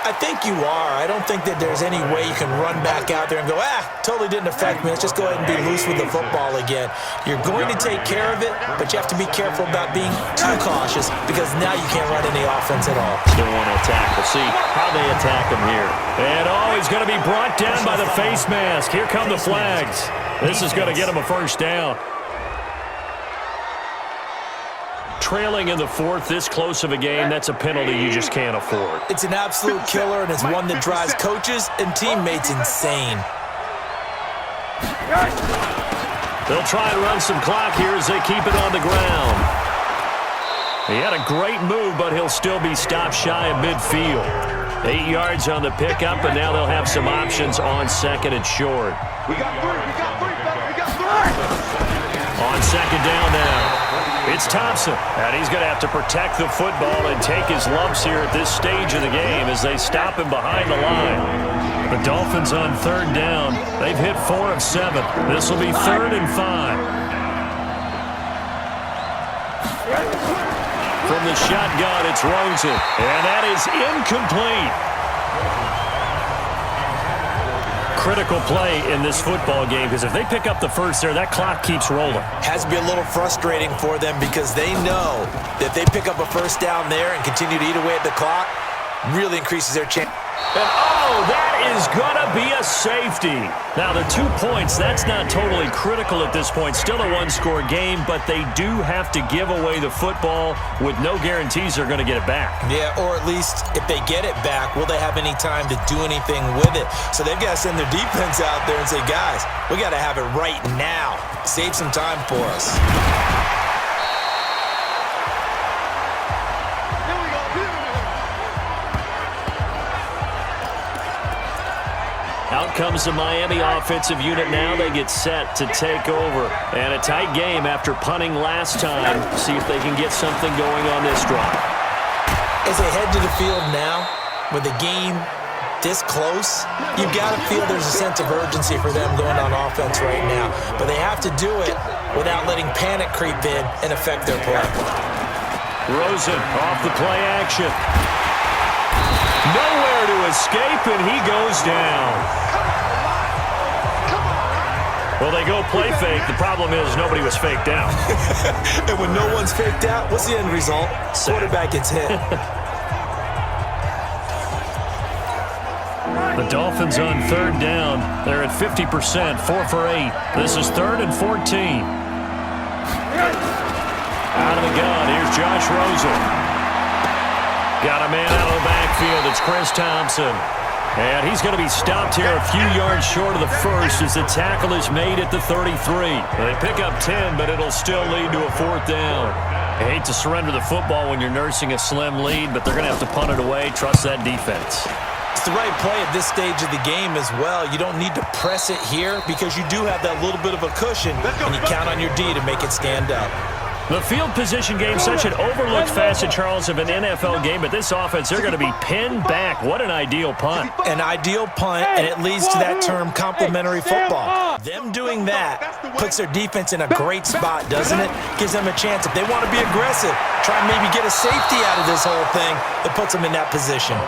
Speaker 4: I think you are. I don't think that there's any way you can run back out there and go, totally didn't affect me. Let's just go ahead and be loose with the football again. You're going to take care of it, but you have to be careful about being too cautious because now you can't run any offense at all.
Speaker 3: Still want to attack. We'll see how they attack him here. And he's going to be brought down by the face mask. Here come the flags. This is going to get him a first down. Trailing in the fourth, this close of a game, that's a penalty you just can't afford.
Speaker 4: It's an absolute killer, and it's one that drives coaches and teammates insane.
Speaker 3: They'll try and run some clock here as they keep it on the ground. He had a great move, but he'll still be stopped shy of midfield. 8 yards on the pickup, and now they'll have some options on second and short.
Speaker 6: We got three.
Speaker 3: On second down now. It's Thompson, and he's going to have to protect the football and take his lumps here at this stage of the game as they stop him behind the line. The Dolphins on third down. They've hit 4 of 7. This will be 3rd and 5. From the shotgun, it's Rosen, and that is incomplete. Critical play in this football game because if they pick up the first there, that clock keeps rolling.
Speaker 4: Has to be a little frustrating for them because they know that if they pick up a first down there and continue to eat away at the clock, really increases their chance.
Speaker 3: And that is going to be a safety. Now, the 2 points, that's not totally critical at this point. Still a one-score game, but they do have to give away the football with no guarantees they're going to get it back.
Speaker 4: Yeah, or at least if they get it back, will they have any time to do anything with it? So they've got to send their defense out there and say, guys, we got to have it right now. Save some time for us.
Speaker 3: Out comes the Miami offensive unit now. They get set to take over. And a tight game after punting last time. See if they can get something going on this drive.
Speaker 4: As they head to the field now, with the game this close, you've got to feel there's a sense of urgency for them going on offense right now. But they have to do it without letting panic creep in and affect their play.
Speaker 3: Rosen off the play action. Nowhere to escape, and he goes down. Well, they go play fake. The problem is nobody was faked out.
Speaker 4: And when no one's faked out, what's the end result? Quarterback gets hit.
Speaker 3: The Dolphins on third down. They're at 50%, 4 for 8. This is 3rd and 14. Out of the gun, here's Josh Rosen. Got a man out of the backfield. It's Chris Thompson. And he's going to be stopped here a few yards short of the first as the tackle is made at the 33. They pick up 10, but it'll still lead to a 4th down. I hate to surrender the football when you're nursing a slim lead, but they're going to have to punt it away. Trust that defense.
Speaker 4: It's the right play at this stage of the game as well. You don't need to press it here because you do have that little bit of a cushion, and you count on your D to make it stand up.
Speaker 3: The field position game, such an overlooked facet, Charles, of an NFL game, but this offense, they're going to be pinned back. What an ideal punt.
Speaker 4: An ideal punt, and it leads to that term complementary football. Them doing that puts their defense in a great spot, doesn't it? Gives them a chance. If they want to be aggressive, try and maybe get a safety out of this whole thing, it puts them in that position.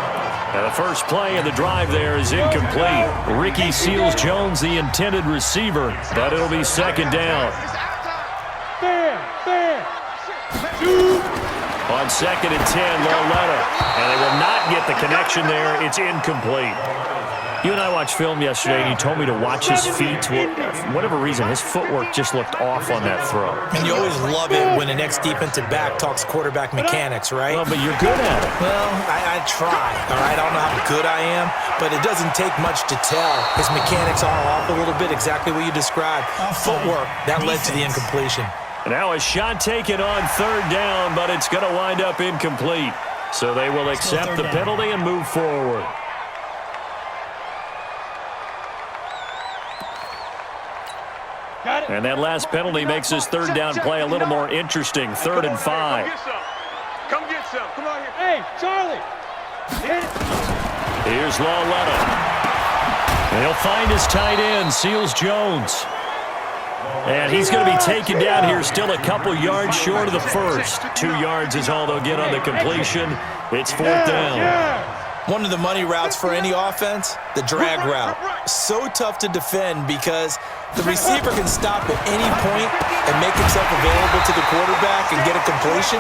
Speaker 3: Now the first play of the drive there is incomplete. Ricky Seals-Jones, the intended receiver, but it'll be 2nd down. On 2nd and 10, Loletta. And they will not get the connection there. It's incomplete. You and I watched film yesterday, and you told me to watch his feet. Well, for whatever reason, his footwork just looked off on that throw.
Speaker 4: And you always love it when an ex-defensive back talks quarterback mechanics, right?
Speaker 3: Well, but you're good at it.
Speaker 4: Well, I try, all right? I don't know how good I am, but it doesn't take much to tell. His mechanics are off a little bit, exactly what you described. Footwork, that led to the incompletion.
Speaker 3: Now a shot taken on 3rd down, but it's going to wind up incomplete. So they will accept the penalty and move forward. And that last penalty makes this 3rd down play a little more interesting. 3rd and 5.
Speaker 6: Come get some. Come on here. Hey, Charlie.
Speaker 3: Here's Loletta. He'll find his tight end, Seals-Jones. And he's going to be taken down here, still a couple yards short of the first. 2 yards is all they'll get on the completion. It's 4th down.
Speaker 4: One of the money routes for any offense, the drag route. So tough to defend because the receiver can stop at any point and make himself available to the quarterback and get a completion.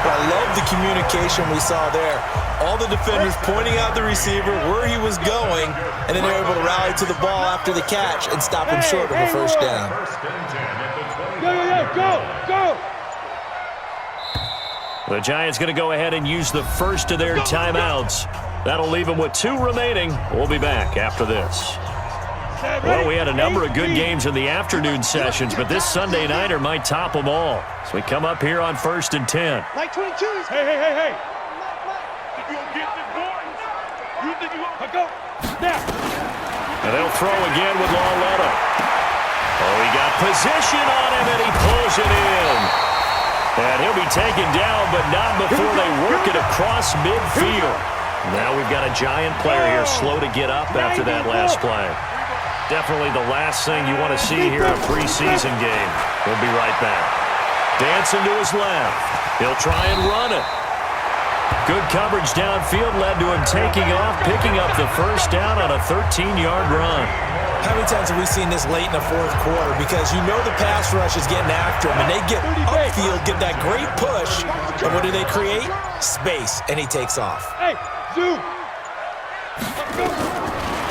Speaker 4: But I love the communication we saw there. All the defenders pointing out the receiver where he was going, and then they're able to rally to the ball after the catch and stop him short of a first down.
Speaker 5: Go!
Speaker 3: The Giants going to go ahead and use the first of their timeouts. That'll leave them with 2 remaining. We'll be back after this. Well, we had a number of good games in the afternoon sessions, but this Sunday nighter might top them all. So we come up here on 1st and 10.
Speaker 6: Like 22.
Speaker 5: Hey. Go. Now.
Speaker 3: And they'll throw again with Lawletta. Oh, he got position on him, and he pulls it in. And he'll be taken down, but not before they work it across midfield. Now we've got a Giant player here slow to get up after that last play. Definitely the last thing you want to see here in a preseason game. We'll be right back. Dancing to his left. He'll try and run it. Good coverage downfield led to him taking off, picking up the first down on a 13-yard run.
Speaker 4: How many times have we seen this late in the fourth quarter? Because you know the pass rush is getting after him, and they get upfield, get that great push, and what do they create? Space, and he takes off.
Speaker 5: Hey, zoom.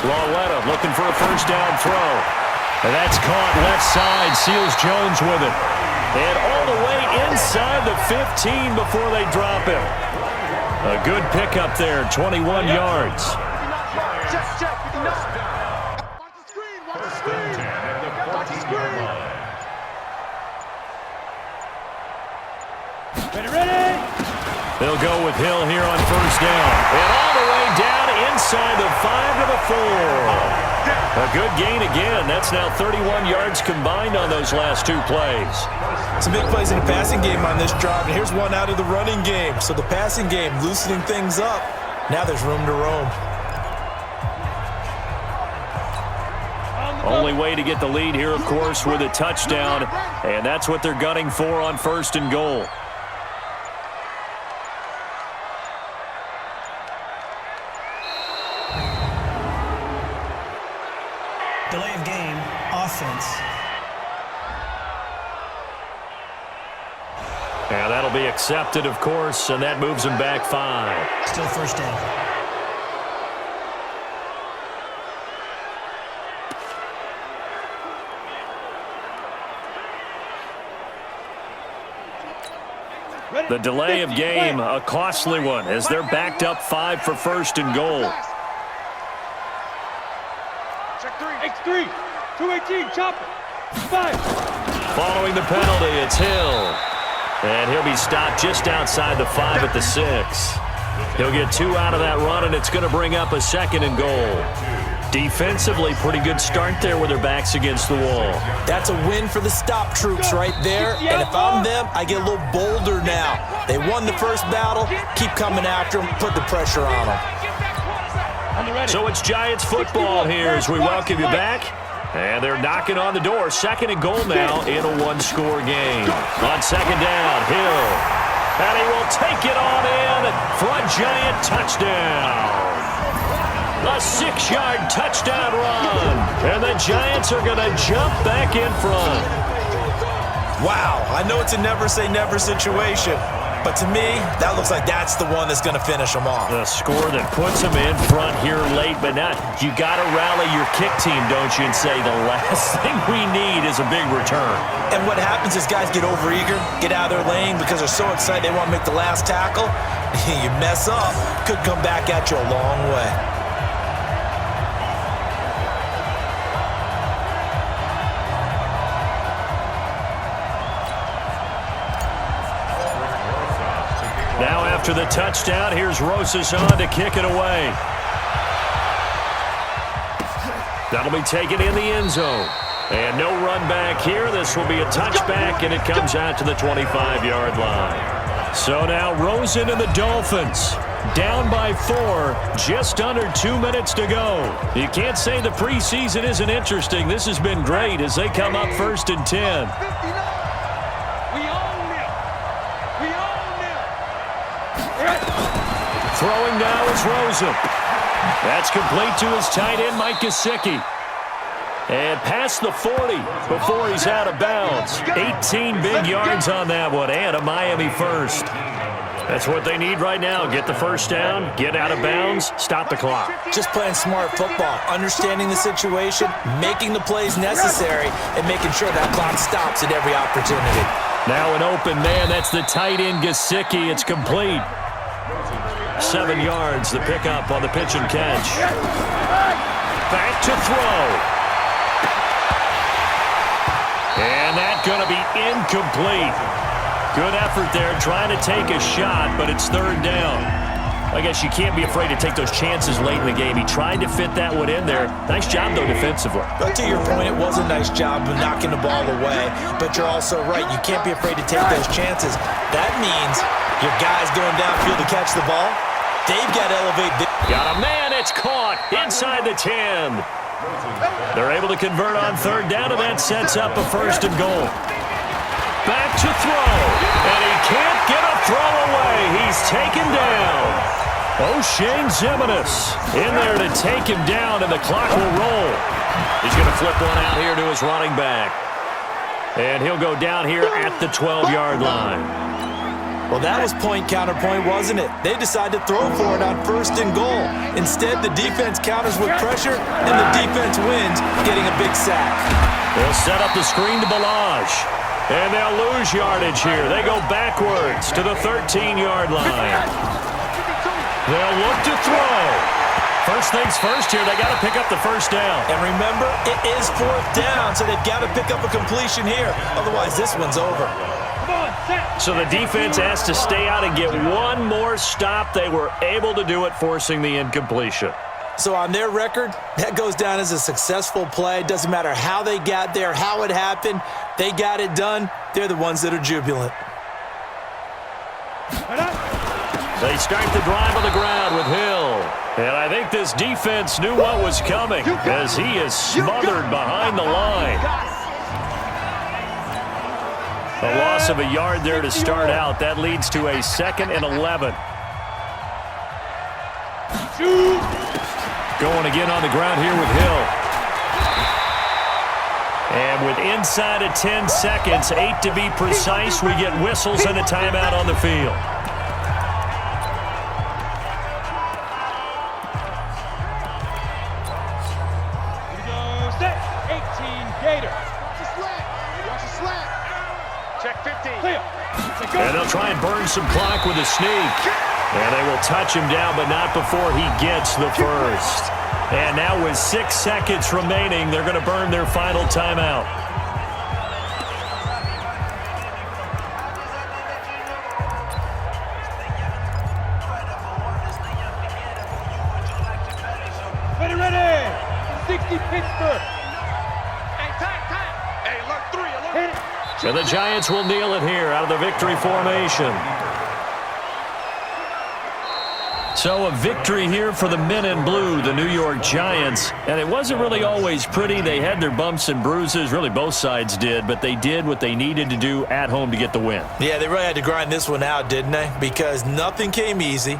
Speaker 3: Lawletta looking for a first down throw. And that's caught left side. Seals Jones with it. And all the way inside the 15 before they drop him. A good pickup there, 21 yards.
Speaker 6: Check. Watch the screen.
Speaker 5: Ready?
Speaker 3: They'll go with Hill here on first down. And all the way down inside the 5 to the 4. A good gain again. That's now 31 yards combined on those last 2 plays.
Speaker 4: Some big plays in the passing game on this drive, and here's one out of the running game. So the passing game loosening things up. Now there's room to roam.
Speaker 3: Only way to get the lead here, of course, with a touchdown. And that's what they're gunning for on 1st and goal.
Speaker 8: Delay of game, offense.
Speaker 3: And that'll be accepted, of course, and that moves them back 5.
Speaker 8: Still first down.
Speaker 3: The delay of game, a costly one, as they're backed up 5 for 1st and goal.
Speaker 6: Check 3.
Speaker 5: X3. 218. Chop it. 5.
Speaker 3: Following the penalty, it's Hill. And he'll be stopped just outside the 5 at the 6. He'll get 2 out of that run, and it's going to bring up a 2nd and goal. Defensively, pretty good start there with their backs against the wall.
Speaker 4: That's a win for the stop troops right there. And if I'm them, I get a little bolder now. They won the first battle. Keep coming after them. Put the pressure on them.
Speaker 3: So it's Giants football here as we welcome you back. And they're knocking on the door. 2nd and goal now in a 1-score game. On 2nd down, Hill. And he will take it on in for a Giant touchdown. A 6-yard touchdown run. And the Giants are going to jump back in front.
Speaker 4: Wow, I know it's a never-say-never situation, but to me, that looks like that's the one that's going to finish them off.
Speaker 3: The score that puts them in front here late, but not. You got to rally your kick team, don't you, and say the last thing we need is a big return.
Speaker 4: And what happens is guys get overeager, get out of their lane because they're so excited they want to make the last tackle. You mess up, could come back at you a long way.
Speaker 3: Now after the touchdown, here's Rosas on to kick it away. That'll be taken in the end zone. And no run back here. This will be a touchback, and it comes out to the 25-yard line. So now Rosen and the Dolphins down by 4, just under 2 minutes to go. You can't say the preseason isn't interesting. This has been great as they come up 1st and 10. Throwing now is Rosen. That's complete to his tight end, Mike Gesicki. And past the 40 before he's out of bounds. 18 big yards on that one, and a Miami first. That's what they need right now. Get the first down, get out of bounds, stop the clock.
Speaker 4: Just playing smart football, understanding the situation, making the plays necessary, and making sure that clock stops at every opportunity.
Speaker 3: Now an open man. That's the tight end, Gesicki. It's complete. 7 yards, the pickup on the pitch and catch. Back to throw. And that's going to be incomplete. Good effort there, trying to take a shot, but it's third down. I guess you can't be afraid to take those chances late in the game. He tried to fit that one in there. Nice job, though, defensively.
Speaker 4: But to your point, it was a nice job of knocking the ball away. But you're also right. You can't be afraid to take those chances. That means your guys going downfield to catch the ball, they've got to elevate.
Speaker 3: Got a man. It's caught inside the 10. They're able to convert on third down, and that sets up a first and goal. Back to throw, and he can't get a throw away. He's taken down. O'Shane Ximines in there to take him down, and the clock will roll. He's going to flip one out here to his running back. And he'll go down here at the 12-yard line.
Speaker 4: Well, that was point counterpoint, wasn't it? They decided to throw for it on first and goal. Instead, the defense counters with pressure, and the defense wins, getting a big sack.
Speaker 3: They'll set up the screen to Balazs. And they'll lose yardage here. They go backwards to the 13-yard line. They'll look to throw. First things first here, they got to pick up the first down.
Speaker 4: And remember, it is fourth down, so they've got to pick up a completion here. Otherwise, this one's over.
Speaker 3: So the defense has to stay out and get one more stop. They were able to do it, forcing the incompletion.
Speaker 4: So on their record, that goes down as a successful play. Doesn't matter how they got there, how it happened. They got it done. They're the ones that are jubilant.
Speaker 3: They start the drive on the ground with Hill. And I think this defense knew what was coming as he is smothered behind the line. A loss of a yard there to start out. That leads to a 2nd and 11. Going again on the ground here with Hill. And with inside of 10 seconds, 8 to be precise, we get whistles and a timeout on the field.
Speaker 5: Set. 18 Gator.
Speaker 6: Watch the slant. Check 15.
Speaker 5: Clear.
Speaker 3: And they'll try and burn some clock with a sneak. And they will touch him down, but not before he gets the first. And now with 6 seconds remaining, they're going to burn their final timeout.
Speaker 5: Ready. 60 Pittsburgh.
Speaker 6: Hey, time. Hey, alert 3, alert.
Speaker 3: And the Giants will kneel it here out of the victory formation. So a victory here for the men in blue, the New York Giants. And it wasn't really always pretty. They had their bumps and bruises. Really, both sides did. But they did what they needed to do at home to get the win.
Speaker 4: Yeah, they really had to grind this one out, didn't they? Because nothing came easy.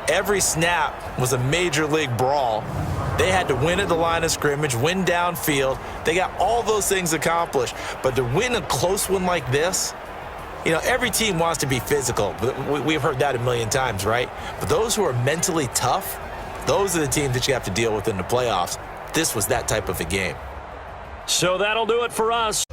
Speaker 4: Every snap was a major league brawl. They had to win at the line of scrimmage, win downfield. They got all those things accomplished. But to win a close one like this, you know, every team wants to be physical. We've heard that a million times, right? But those who are mentally tough, those are the teams that you have to deal with in the playoffs. This was that type of a game.
Speaker 3: So that'll do it for us.